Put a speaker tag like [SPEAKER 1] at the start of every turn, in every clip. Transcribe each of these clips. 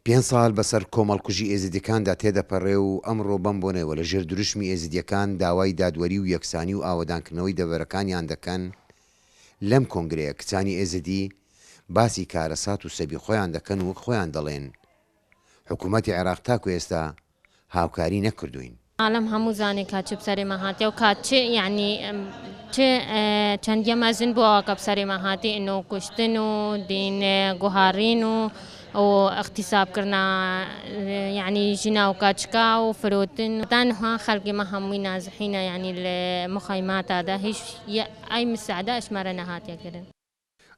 [SPEAKER 1] 5 ساڵ بەسەر کۆمەڵکوژی ئێزیدیەکاندا تێدەپەڕێ و ئەمڕۆ بەم بۆنەوە لە ژێر دروشمی ئێزیدیەکان داوای دادوەری و یەکسانی و ئاوەدانکردنەوەی دەڤەرەکانیان دەکەن. لەم کۆنگرەیە کچانی ئێزیدی باسی کارەسات و سەبی خۆیان دەکەن و خۆیان دەڵێن حکوومەتی عێراق تاکو ئێستا هاوکاری نەکردوین.
[SPEAKER 2] عالم هەموو زانێ کات چ بسەرێمە هاتیە و کات چ یعنی چەندە مەزن بووە کە بسەرێمە هاتی ئینۆ کوشتن و دین گوهارین و اغتیسابکردنا یعنی ژنا و کاچکا و فرۆتن تانها خەڵکیمە هەمووی نازحینە یعنی لە مخایماتادا هیچ ئای مساعدە ئەشمارە نەهاتیەکردن.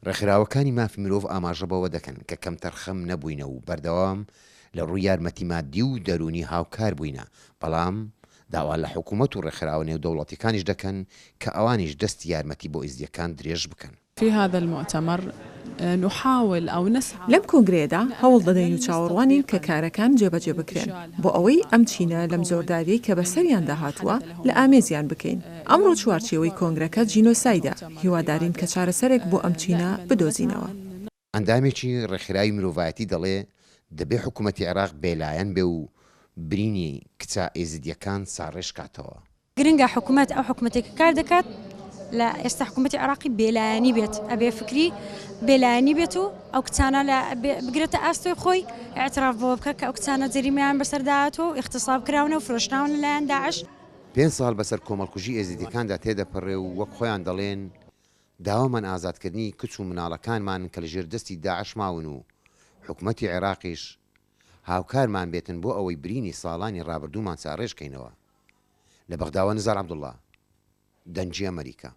[SPEAKER 1] ڕێکخراوەکانی مافی مرۆڤ ئاماژە بەوە دەکەن کە کەم تەرخەم نەبووینە و بەردەوام لە ڕووی یارمەتی مادی و دەرونی هاوکار بووینە، بەڵام داوا لە حکوومەت و ڕێکخراوە نێودەوڵەتیەکانیش دەکەن کە ئەوانیش دەستی یارمەتی بۆ ئێزیدیەکان درێژ بکەن.
[SPEAKER 3] في هذا المؤتمر نحاول أو نسعى
[SPEAKER 4] لەم کۆنگرێدا هەوڵ دەدەین و چاوەڕوانین کە کارەکان جێبەجێ بکرێن بۆ ئەوەی ئەم چینە لەم زۆرداریەی کە بەسەریان داهاتووە لە ئامێزیان بکەین. ئەمڕۆ چوارچێوەی کۆنگرەکە جینۆسایدە، هیوادارین کە چارەسەرێک بۆ ئەم چینە بدۆزینەوە.
[SPEAKER 1] ئەندامێکی ڕێکخراوی مرۆڤایەتی دەڵێ دەبێ حکوومەتی عێراق بێلایەن بێ و برینی کچە ئێزیدیەکان ساڕێژ کاتەوە.
[SPEAKER 5] گرنگە حکوومەت ئەو حکوومەتێکە کار دەکات لە ئێستا حکوومەتی عێراقی بێلایەنی بێت، ئەبێ فکری بێلایەنی بێت و ئەو کچانە بگرێتە ئاستۆی خۆی ئاعتراف بۆ بکە کە ئەو کچانە جەریمەیان بەسەرداهاتوە و اغتیساب کراونە و فرۆشراون لەلایەن داعش.
[SPEAKER 1] 5 ساڵ بەسەر کۆمەڵکوژی ئێزیدیەکاندا تێدەپەڕێ و وەک خۆیان دەڵێن داوامان ئازادکردنی کچ و مناڵەکانمان کە لەژێر دەستی داعش ماون و حکوومەتی عێراقیش هاوکارمان بێتن بۆ ئەوەی برینی ساڵانی ڕابردوومان چارڕێژکەینەوە. لە بەغداوە نزار عەبدوڵڵا، دەنگی ئەمریکا.